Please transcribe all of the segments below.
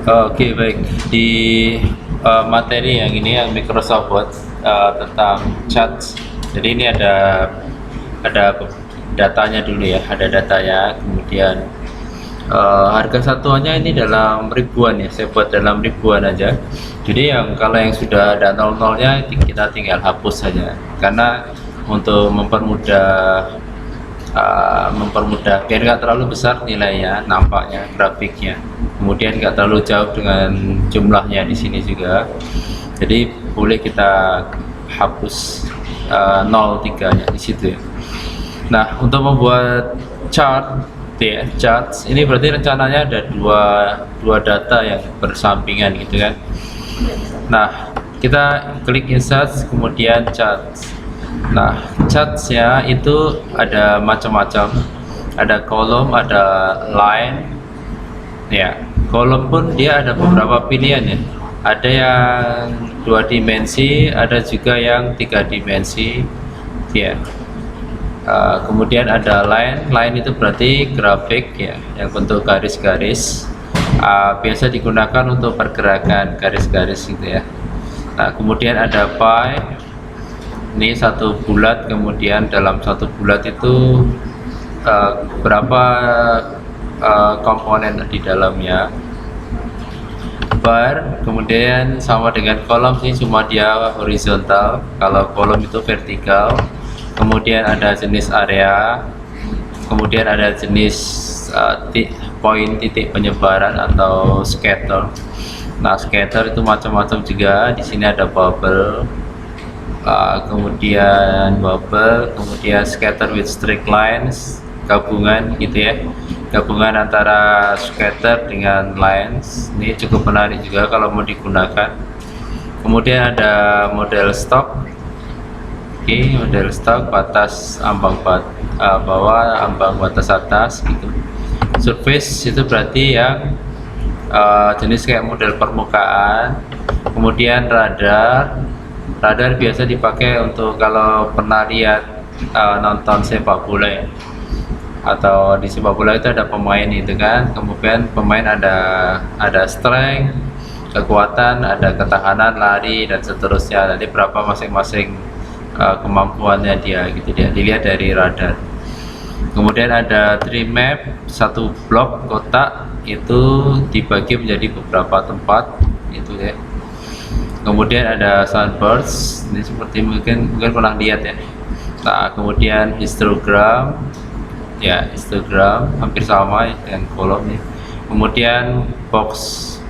Oke, baik. Di materi yang ini yang Microsoft buat tentang chat. Jadi ini ada datanya dulu ya, ada datanya. Kemudian harga satuannya ini dalam ribuan ya, saya buat dalam ribuan aja. Jadi kalau yang sudah ada nol-nolnya kita tinggal hapus saja. Karena untuk mempermudah biar nggak terlalu besar nilainya, nampaknya grafiknya, kemudian nggak terlalu jauh dengan jumlahnya di sini juga. Jadi boleh kita hapus 03 nya di situ ya. Nah, untuk membuat chart ya, charts ini berarti rencananya ada dua data yang bersampingan gitu kan. Nah, kita klik insert kemudian charts. Nah, chartsnya itu ada macam-macam, ada kolom, ada line ya. Kolom pun dia ada beberapa pilihan ya, ada yang 2 dimensi, ada juga yang 3 dimensi ya. Kemudian ada line itu berarti grafik ya, yang bentuk garis-garis, biasa digunakan untuk pergerakan garis-garis gitu ya. Nah, kemudian ada pie, ini satu bulat, kemudian dalam satu bulat itu berapa komponen di dalamnya. Bar kemudian sama dengan kolom sih, cuma dia horizontal, kalau kolom itu vertikal. Kemudian ada jenis area, kemudian ada jenis poin titik penyebaran atau scatter. Nah, scatter itu macam-macam juga. Di sini ada bubble, kemudian scatter with straight lines, gabungan gitu ya, gabungan antara scatter dengan lines. Ini cukup menarik juga kalau mau digunakan. Kemudian ada model stock. Oke, model stock, batas ambang bawah, ambang batas atas gitu. Surface itu berarti yang jenis kayak model permukaan. Kemudian radar biasa dipakai untuk kalau pernah lihat nonton sepak bola ya, atau di sepak bola itu ada pemain itu kan, kemudian pemain ada strength, kekuatan, ada ketahanan, lari dan seterusnya. Nanti berapa masing-masing kemampuannya dia gitu, dia dilihat dari radar. Kemudian ada tree map, satu blok kotak itu dibagi menjadi beberapa tempat itu ya. Kemudian ada sunburst, ini seperti mungkin pernah lihat ya. Nah, kemudian histogram ya, histogram hampir sama dengan kolom ya. Kemudian box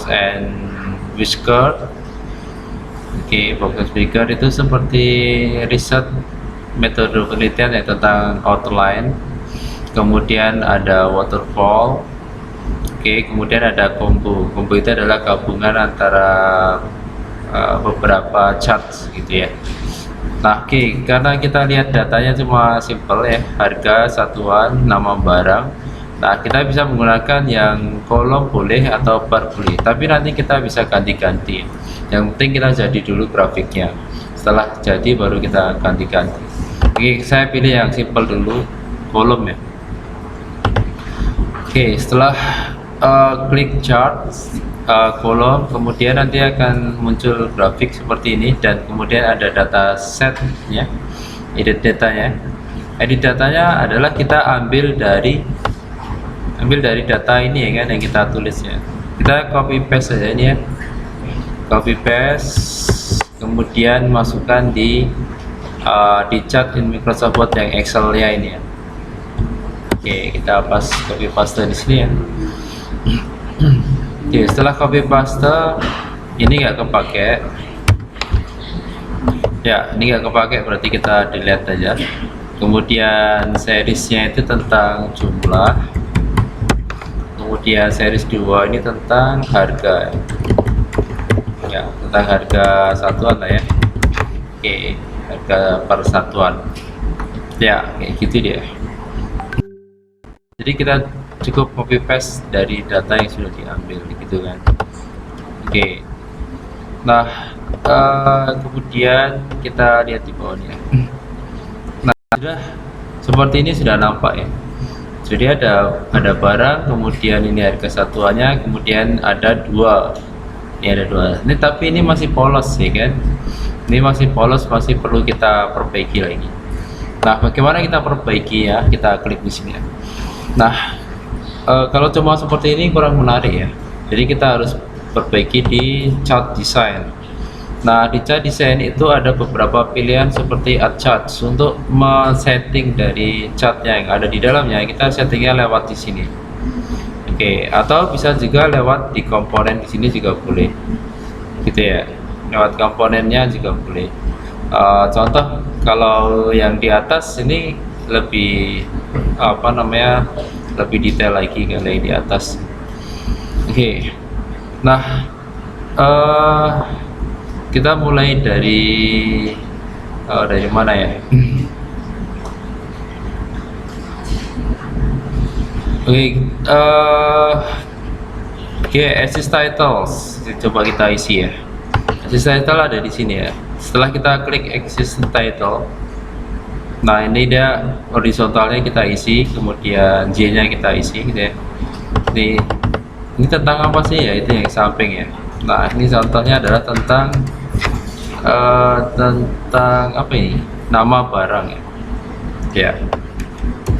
and whisker. Oke, box and whisker itu seperti riset metode penelitian ya tentang outline. Kemudian ada waterfall. Oke, kemudian ada combo itu adalah gabungan antara beberapa charts gitu ya. Nah, oke, karena kita lihat datanya cuma simple ya, harga satuan, nama barang. Nah, kita bisa menggunakan yang kolom boleh atau bar boleh, tapi nanti kita bisa ganti-ganti. Yang penting kita jadi dulu grafiknya, setelah jadi baru kita ganti-ganti. Oke, saya pilih yang simple dulu, kolom ya. Oke, setelah klik chart, kolom, kemudian nanti akan muncul grafik seperti ini, dan kemudian ada data set ya, edit datanya. Edit datanya adalah kita ambil dari data ini ya kan, yang kita tulis ya. Kita copy paste saja ini ya, copy paste, kemudian masukkan di chart in Microsoft Word yang Excel ya ini ya. Oke, kita copy paste di sini ya. Oke, setelah copy paste ini nggak kepake ya, ini nggak kepake berarti kita delete aja. Kemudian seriesnya itu tentang jumlah, kemudian series 2 ini tentang harga ya, tentang harga satuan lah ya. Oke, harga per satuan ya, kayak gitu dia. Jadi kita cukup copy paste dari data yang sudah diambil gitu kan. Oke, nah kemudian kita lihat di bawahnya. Nah, sudah seperti ini, sudah nampak ya. Jadi ada barang, kemudian ini harga satuannya, kemudian ada dua. Ini ada dua. Ini tapi ini masih polos sih kan? Ini masih polos, masih perlu kita perbaiki lagi. Nah, bagaimana kita perbaiki ya? Kita klik di sini ya. Nah, kalau cuma seperti ini kurang menarik ya. Jadi kita harus perbaiki di chart design. Nah, di chart design itu ada beberapa pilihan seperti add charts untuk men-setting dari chartnya yang ada di dalamnya. Kita settingnya lewat di sini. Oke, atau bisa juga lewat di komponen di sini juga boleh. Gitu ya. Lewat komponennya juga boleh. Contoh kalau yang di atas ini lebih lebih detail lagi kalau yang di atas. Oke. Nah, kita mulai dari mana ya? Oke, assist titles coba kita isi ya. Assist title ada di sini ya. Setelah kita klik assist title, nah ini dia horizontalnya kita isi, kemudian J nya kita isi gitu ya. Ini tentang apa sih ya? Itu yang samping ya. Nah, ini contohnya adalah tentang apa ini? Nama barang ya. Ya.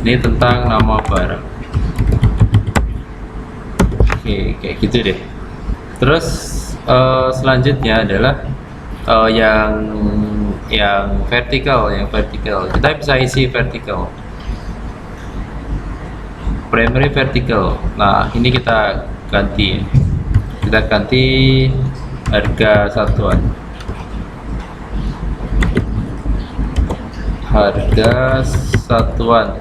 Ini tentang nama barang. Oke, kayak gitu deh. Terus selanjutnya adalah yang vertikal, Kita bisa isi vertikal. Primary vertical. Nah, ini kita ganti. Kita ganti harga satuan. Harga satuan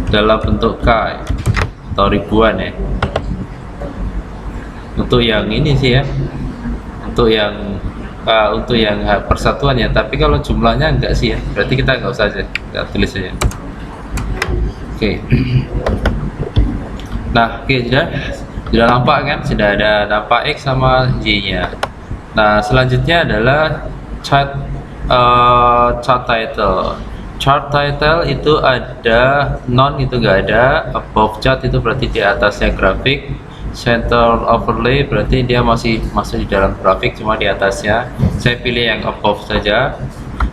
dalam bentuk K atau ribuan ya. Untuk yang ini sih ya. Untuk yang persatuan ya, tapi kalau jumlahnya enggak sih ya. Berarti kita enggak usah aja, kita tulis aja. Oke. Nah, oke, sudah nampak kan? Sudah ada nampak X sama Y-nya. Nah, selanjutnya adalah chart title. Chart title itu ada non, itu enggak ada. Above chart itu berarti di atasnya grafik. Center overlay berarti dia masih masuk di dalam grafik, cuma di atasnya. Saya pilih yang above saja,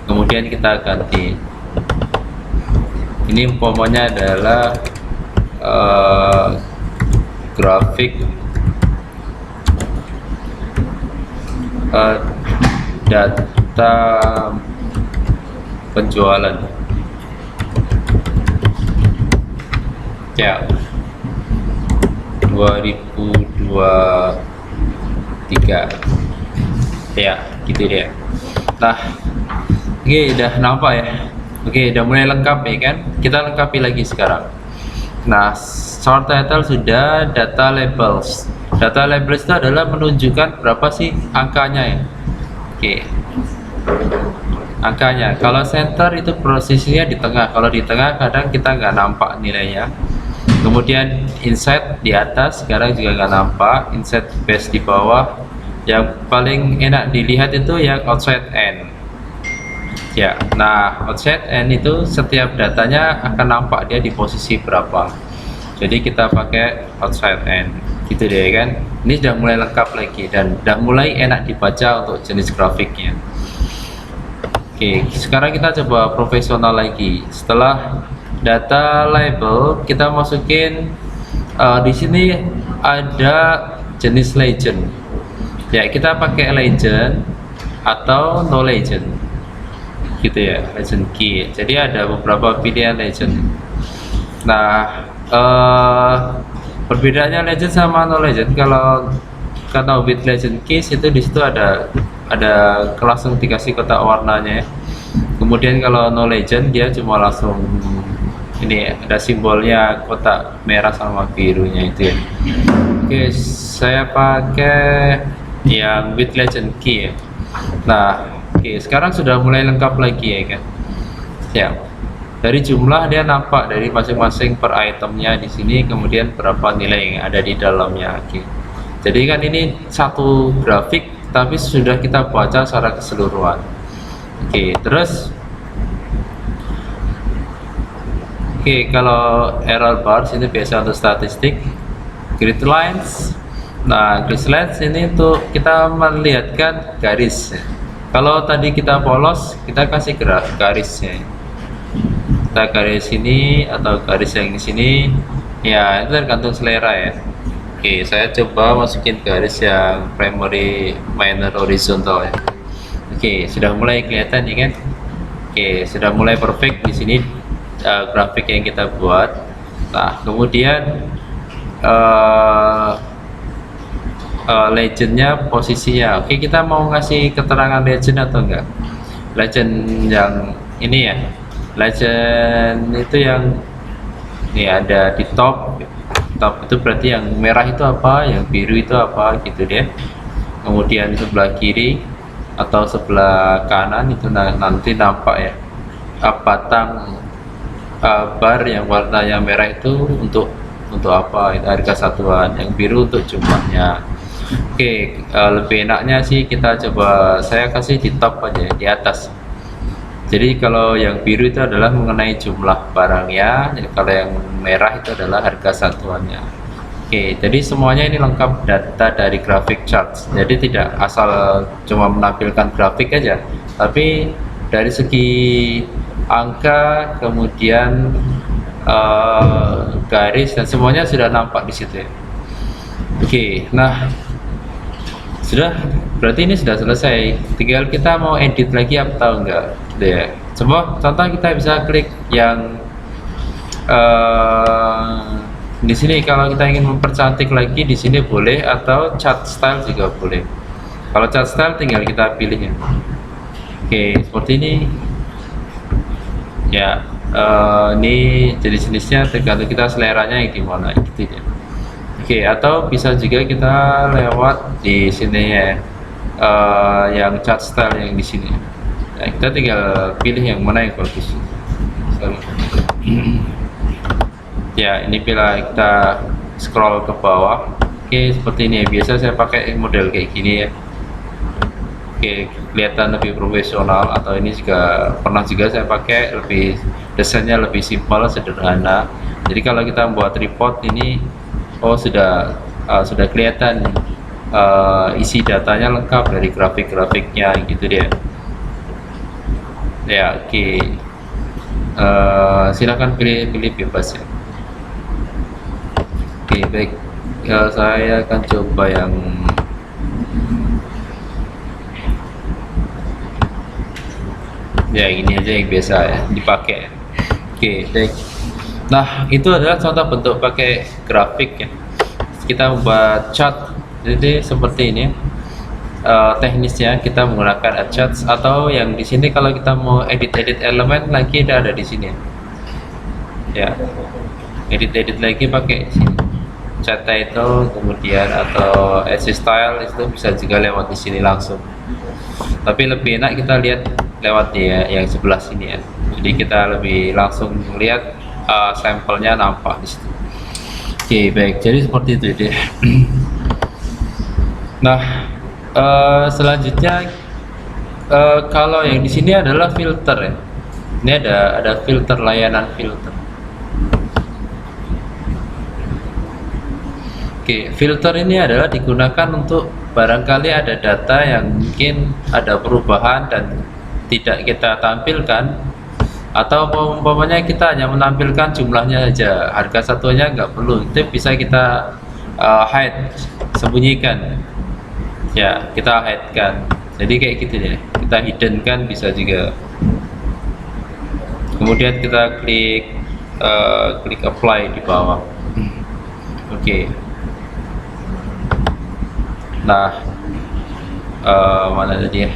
kemudian kita ganti. Ini umpamanya adalah grafik data penjualan ya 2023 ya, gitu dia. Nah, oke, udah nampak ya. Oke, udah mulai lengkap ya kan. Kita lengkapi lagi sekarang. Nah, chart title sudah. Data labels itu adalah menunjukkan berapa sih angkanya ya. Oke, angkanya. Kalau center itu posisinya di tengah. Kalau di tengah kadang kita nggak nampak nilainya. Kemudian inside di atas sekarang juga nggak nampak. Inside base di bawah. Yang paling enak dilihat itu yang outside end ya. Nah, outside end itu setiap datanya akan nampak dia di posisi berapa. Jadi kita pakai outside end gitu deh kan. Ini sudah mulai lengkap lagi dan sudah mulai enak dibaca untuk jenis grafiknya. Oke, sekarang kita coba profesional lagi. Setelah data label, kita masukin di sini ada jenis legend. Ya, kita pakai legend atau no legend. Gitu ya, legend key. Jadi ada beberapa pilihan legend. Nah, perbedaannya legend sama no legend, kalau with legend keys itu di situ ada langsung dikasih kotak warnanya. Kemudian kalau no legend dia cuma langsung ini ada simbolnya kotak merah sama birunya itu ya. Oke, saya pakai yang with legend key ya. Nah, oke, sekarang sudah mulai lengkap lagi ya kan. Ya, dari jumlah dia nampak dari masing-masing per itemnya di sini, kemudian berapa nilai yang ada di dalamnya. Oke, jadi kan ini satu grafik tapi sudah kita baca secara keseluruhan. Oke, terus Oke, kalau error bars ini biasa untuk statistik. Grid lines. Nah, grid lines ini untuk kita melihatkan garis. Kalau tadi kita polos, kita kasih garisnya. Kita garis ini atau garis yang di sini, ya itu tergantung selera ya. Oke, saya coba masukin garis yang primary, minor, horizontal ya. Oke, sudah mulai kelihatan ya kan? Oke, sudah mulai perfect di sini grafik yang kita buat. Nah, kemudian legendnya, posisinya. Oke, kita mau ngasih keterangan legend atau enggak? Legend yang ini ya. Legend itu yang ini ada di top. Top itu berarti yang merah itu apa, yang biru itu apa gitu deh. Kemudian sebelah kiri atau sebelah kanan itu nanti nampak ya batang bar yang warnanya merah itu untuk apa, itu harga satuan, yang biru untuk jumlahnya. Oke, lebih enaknya sih kita coba saya kasih di top aja, di atas. Jadi kalau yang biru itu adalah mengenai jumlah barangnya, jadi kalau yang merah itu adalah harga satuannya. Oke, jadi semuanya ini lengkap data dari grafik charts. Jadi tidak asal cuma menampilkan grafik aja, tapi dari segi angka, kemudian garis dan semuanya sudah nampak di situ ya. Oke, nah sudah, berarti ini sudah selesai. Tinggal kita mau edit lagi atau enggak gitu ya. Coba contoh kita bisa klik yang di sini. Kalau kita ingin mempercantik lagi di sini boleh, atau chart style juga boleh. Kalau chart style tinggal kita pilih ya. Oke, seperti ini ya. Ini jenis-jenisnya tergantung kita seleranya yang gimana gitu ya. Oke, atau bisa juga kita lewat di sini ya, yang chart style yang di sini. Nah, kita tinggal pilih yang mana yang bagus. Ya, ini bila kita scroll ke bawah. Oke, seperti ini. Biasa saya pakai model kayak gini ya. Oke, kelihatan lebih profesional. Atau ini juga pernah juga saya pakai, lebih desainnya lebih simpel, sederhana. Jadi kalau kita membuat report ini, oh sudah kelihatan isi datanya lengkap dari grafik-grafiknya gitu dia. Ya, oke. Silakan pilih bebas ya. Oke, baik. Saya akan coba yang ini aja yang biasa ya dipakai. Oke, baik. Nah, itu adalah contoh bentuk pakai grafik ya. Kita membuat chart, jadi seperti ini. Teknisnya kita menggunakan charts, atau yang di sini kalau kita mau edit elemen lagi ada di sini. Ya, edit lagi pakai sini. Chat title, kemudian atau edit style itu bisa juga lewat di sini langsung. Tapi lebih enak kita lihat lewat ya yang sebelah sini ya. Jadi kita lebih langsung lihat sampelnya nampak di situ. Oke, baik. Jadi seperti itu deh. Nah, selanjutnya kalau yang di sini adalah filter ya. Ini ada filter, layanan filter. Oke, filter ini adalah digunakan untuk barangkali ada data yang mungkin ada perubahan dan tidak kita tampilkan, atau umpamanya kita hanya menampilkan jumlahnya saja, harga satunya nggak perlu, itu bisa kita hide, sembunyikan ya, kita hide kan. Jadi kayak gitu deh, kita hidden kan bisa juga. Kemudian kita klik apply di bawah. Oke. Nah, mana tadi ya?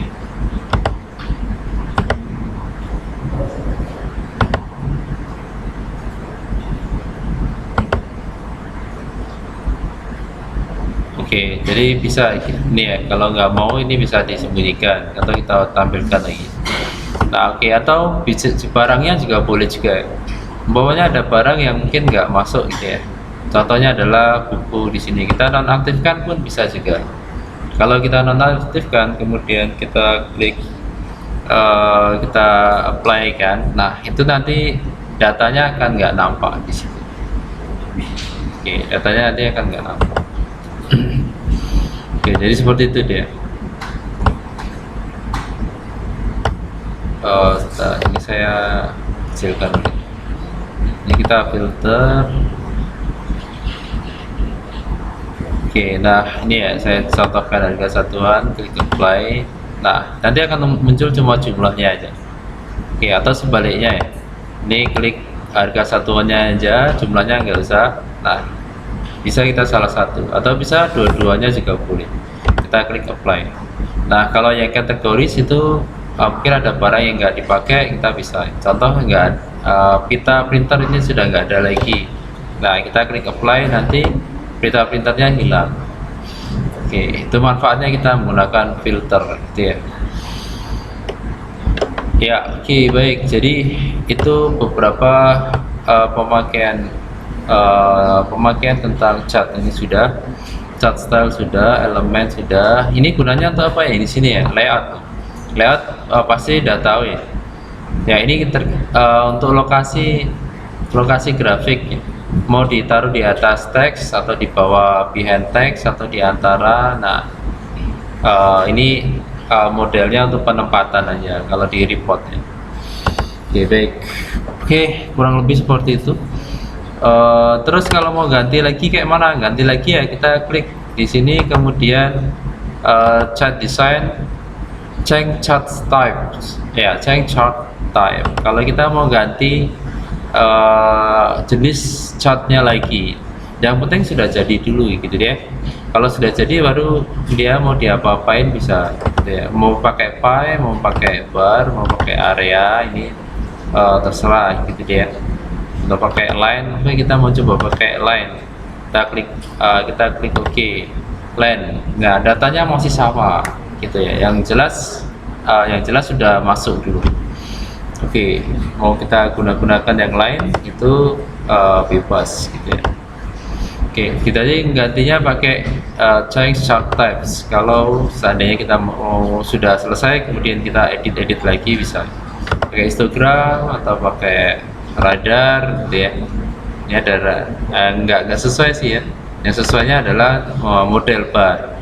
Oke, jadi bisa ini ya, kalau nggak mau ini bisa disembunyikan atau kita tampilkan lagi. Nah, oke, atau bisa barangnya juga boleh juga. Umpamanya ada barang yang mungkin nggak masuk gitu ya. Contohnya adalah buku di sini, kita nonaktifkan pun bisa juga. Kalau kita nonaktifkan, kemudian kita klik kita apply kan. Nah, itu nanti datanya akan nggak nampak di situ. Oke, datanya nanti akan nggak nampak. Oke, jadi seperti itu dia. Ini saya kecilkan dulu. Ini kita filter. Oke, nah ini ya saya contohkan harga satuan, klik apply. Nah, nanti akan muncul cuma jumlahnya aja. Oke, atau sebaliknya ya. Ini klik harga satuannya aja, jumlahnya nggak usah. Nah, bisa kita salah satu atau bisa dua-duanya juga boleh. Kita klik apply. Nah, kalau yang kategoris itu mungkin ada barang yang nggak dipakai, kita bisa. Contoh nggak, pita printer ini sudah nggak ada lagi. Nah, kita klik apply, nanti pita printernya hilang. Oke, itu manfaatnya kita menggunakan filter gitu ya. Ya, oke, baik. Jadi itu beberapa pemakaian tentang cat. Ini sudah cat style, sudah elemen, sudah. Ini gunanya untuk apa ya? Di sini ya, layout pasti udah tahu ya. Ya, ini untuk lokasi grafik ya. Mau ditaruh di atas teks atau di bawah behind text atau di antara. Nah, ini modelnya untuk penempatan aja kalau di report ya. Oke, baik. Oke, kurang lebih seperti itu. Terus kalau mau ganti lagi kayak mana? Ganti lagi ya, kita klik di sini, kemudian chart design, change chart type ya, change chart type. Kalau kita mau ganti jenis chartnya lagi, yang penting sudah jadi dulu gitu ya. Kalau sudah jadi baru dia mau diapa-apain bisa gitu ya. Mau pakai pie, mau pakai bar, mau pakai area, ini terserah gitu ya. Untuk pakai line, oke, kita mau coba pakai line, kita klik OK, line. Nah, datanya masih sama gitu ya, yang jelas sudah masuk dulu. Oke, mau kita gunakan yang lain itu bebas gitu ya. Oke, kita aja gantinya pakai change chart types. Kalau seandainya kita mau sudah selesai, kemudian kita edit lagi, bisa pakai histogram atau pakai radar gitu ya. Ini ada nggak sesuai sih ya. Yang sesuainya adalah model bar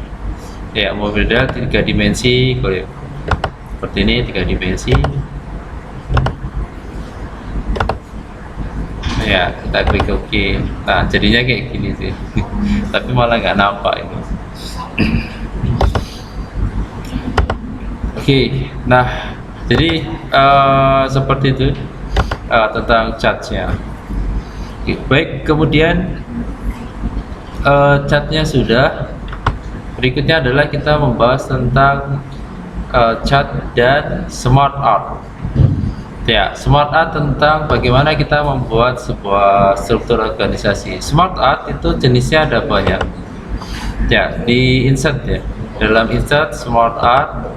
ya, model 3 dimensi seperti ini, 3 dimensi ya. Kita klik OK. Nah, jadinya kayak gini sih. Tapi malah nggak nampak ini. Oke, nah jadi seperti itu tentang chartnya. Oke, baik, kemudian chartnya sudah. Berikutnya adalah kita membahas tentang chart dan smart art. Ya, smart art tentang bagaimana kita membuat sebuah struktur organisasi. Smart art itu jenisnya ada banyak. Ya, di insert ya. Dalam insert smart art.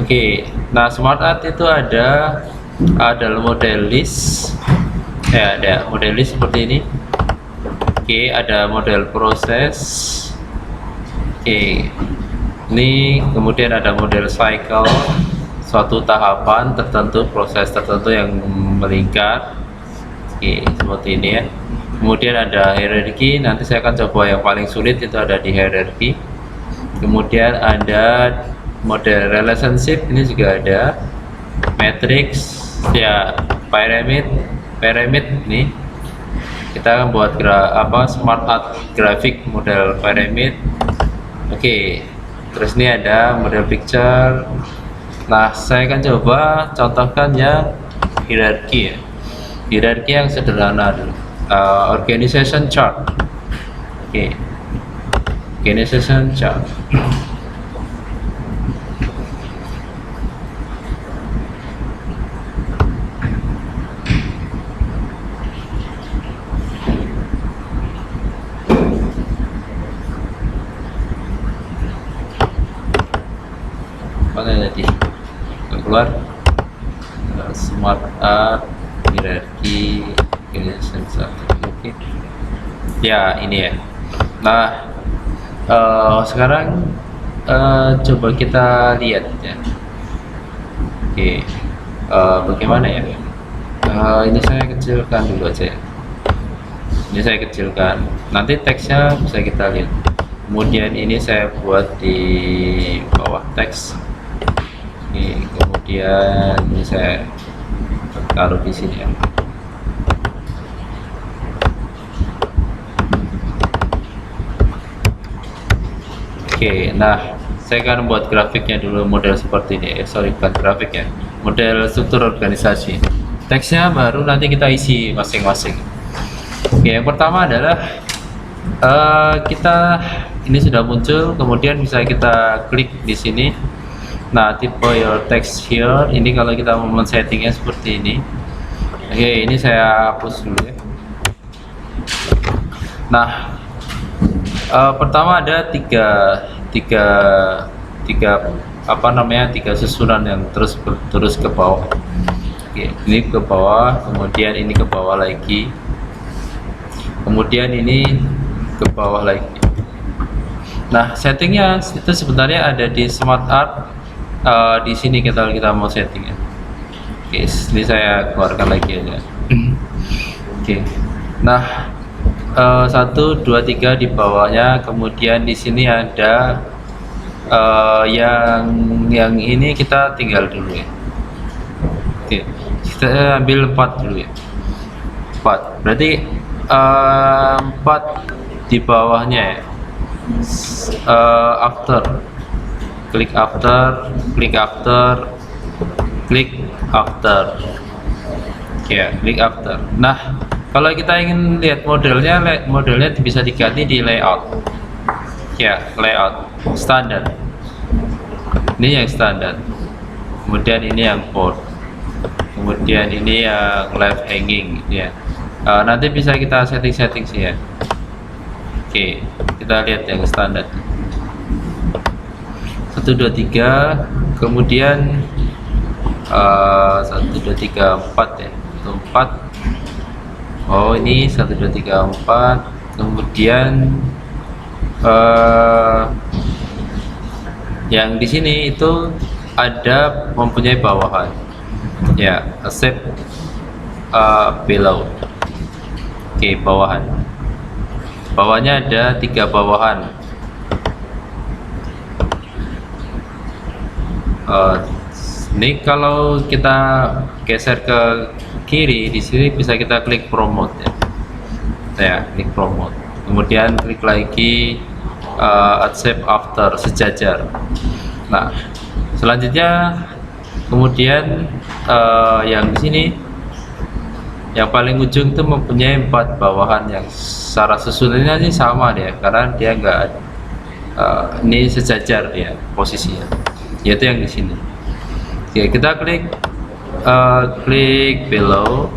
Oke, nah smart art itu ada model list. Ya, ada model list seperti ini. Oke, ada model proses. Oke. Ini kemudian ada model cycle, suatu tahapan tertentu, proses tertentu yang melingkar. Oke, seperti ini ya. Kemudian ada hierarki, nanti saya akan coba yang paling sulit itu ada di hierarki. Kemudian ada model relationship, ini juga ada matrix ya, pyramid ini. Kita akan buat smart art grafik model pyramid. Oke, terus ini ada model picture. Nah, saya akan coba contohkan yang hierarki ya. Hierarki yang sederhana dulu. Organization chart. Oke. Organization chart. Tadi keluar smart art hierarki organization chart. Oke ya, ini ya. Nah, sekarang coba kita lihat ya. Oke, bagaimana ya. Ini saya kecilkan dulu aja ya. Ini saya kecilkan, nanti teksnya bisa kita lihat. Kemudian ini saya buat di bawah teks ini, kemudian ini saya taruh di sini ya. Oke, nah saya akan buat grafiknya dulu, model seperti ini. Sorry, bukan grafik ya, model struktur organisasi. Teksnya baru nanti kita isi masing-masing. Oke, yang pertama adalah kita ini sudah muncul, kemudian bisa kita klik di sini. Nah, tipe your text here. Ini kalau kita mau settingnya seperti ini. Oke, ini saya hapus dulu ya. Nah, pertama ada tiga susunan yang terus ke bawah. Oke, ini ke bawah, kemudian ini ke bawah lagi, kemudian ini ke bawah lagi. Nah, settingnya itu sebenarnya ada di Smart Art. Di sini kita mau settingnya. Oke, ini saya keluarkan lagi aja. Oke, nah 1, 2, 3 di bawahnya, kemudian di sini ada yang ini kita tinggal dulu ya. Oke, kita ambil 4 dulu ya. 4 berarti 4 di bawahnya ya. After, klik after, klik after, klik after ya, klik after. Nah, kalau kita ingin lihat modelnya bisa diganti di layout ya, layout standar. Ini yang standar, kemudian ini yang board, kemudian ini yang left hanging ya. Nanti bisa kita setting sih ya. Oke, kita lihat yang standar 1, 2, 3, kemudian 1, 2, 3, 4 ya, 4. Oh, ini 1, 2, 3, 4, kemudian yang di sini itu ada mempunyai bawahan ya, accept below. Oke, bawahnya ada 3 bawahan. Ini kalau kita geser ke kiri, di sini bisa kita klik promote ya, klik promote, kemudian klik lagi accept after, sejajar. Nah, selanjutnya kemudian yang di sini yang paling ujung itu mempunyai 4 bawahan yang secara susunannya sih sama dia, karena dia enggak ini sejajar dia posisinya, yaitu yang di sini. Oke, kita klik below,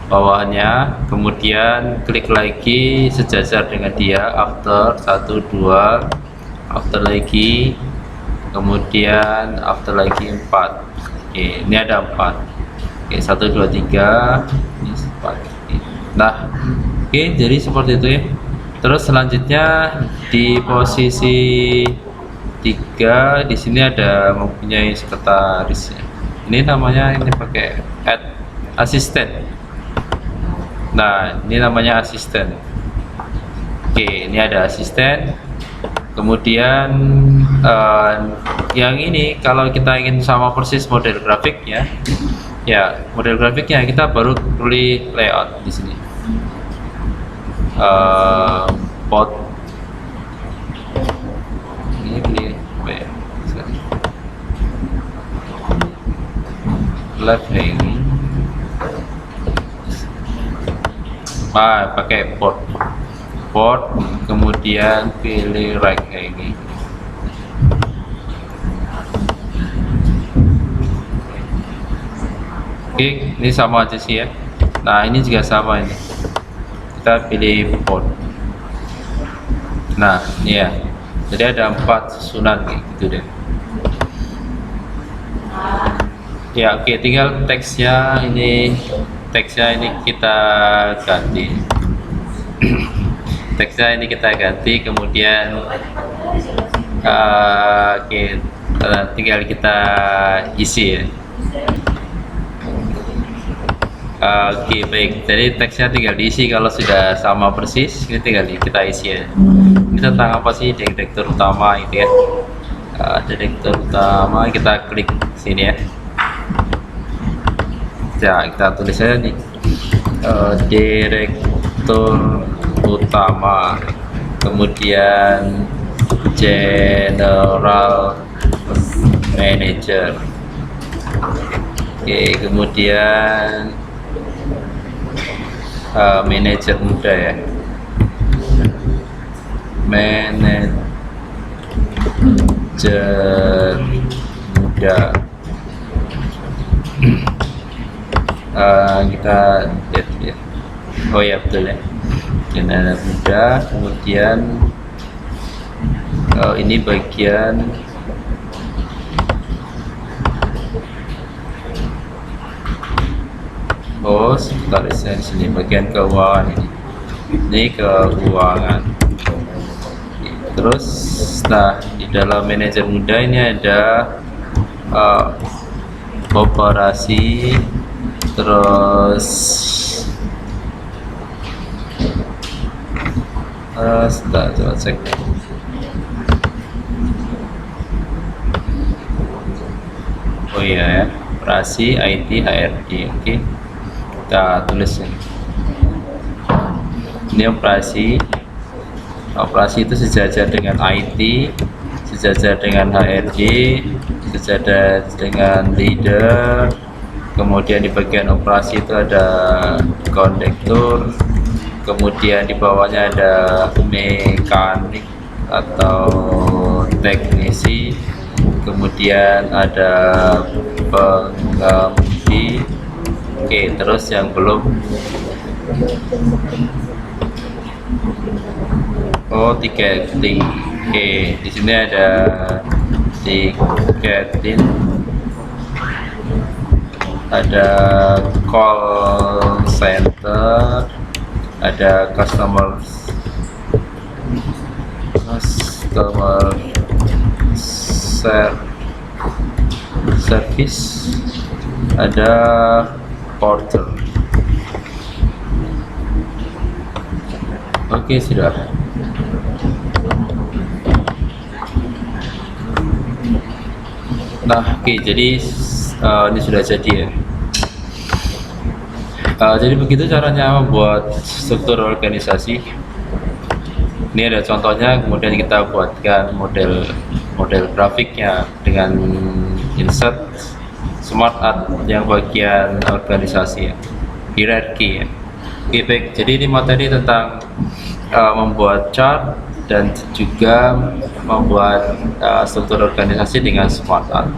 bawahnya, kemudian klik lagi sejajar dengan dia, after 1, 2, after lagi, kemudian after lagi 4. Oke, ini ada 4. Oke, 1, 2, 3, ini 4. Nah, oke, jadi seperti itu ya. Terus selanjutnya di posisi 3 di sini ada mempunyai sekretaris ya. Ini namanya, ini pakai add assistant. Nah, ini namanya asisten. Oke, ini ada asisten. Kemudian yang ini kalau kita ingin sama persis model grafiknya ya, model grafiknya kita baru pilih layout di sini. Pot ini pilih apa ya, left hanging, pakai pot, kemudian pilih right hanging. Oke, ini sama aja sih ya. Nah, ini juga sama, ini kita pilih pot. Nah, ini ya, jadi ada 4 susunan gitu deh ya. Oke, tinggal teksnya ini kita ganti. Teksnya ini kita ganti, kemudian oke, tinggal kita isi ya. Oke, baik. Jadi teksnya tinggal diisi kalau sudah sama persis. Ini tinggal kita isi ya. Ini tentang apa sih direktur utama itu ya? Direktur utama, kita klik sini ya. Ya, kita tulis saja nih. Direktur utama, kemudian general manager. Oke, kemudian manajer muda ya, manajer muda. Kita lihat ya. Oh ya, betul ya, manajer muda. Kemudian ini bagian kita lihat di sini bagian keuangan ini keuangan. Terus nah di dalam manajer muda ini ada operasi, terus coba cek. Oh iya ya, operasi, IT, HRD. Oke, kita tulis ini operasi itu sejajar dengan IT, sejajar dengan HRD, sejajar dengan leader. Kemudian di bagian operasi itu ada kondektur, kemudian di bawahnya ada mekanik atau teknisi, kemudian ada pengemudi. Oke, terus yang belum, tiketing. Oke, di sini ada tiketing, ada call center, ada customer service, ada porter. Oke, sudah. Nah, oke, jadi ini sudah jadi ya. Jadi begitu caranya membuat struktur organisasi. Ini ada contohnya, kemudian kita buatkan model grafiknya dengan insert smart art yang bagian organisasi ya, hierarki ya. Oke, baik, jadi ini materi tentang membuat chart dan juga membuat struktur organisasi dengan smart art.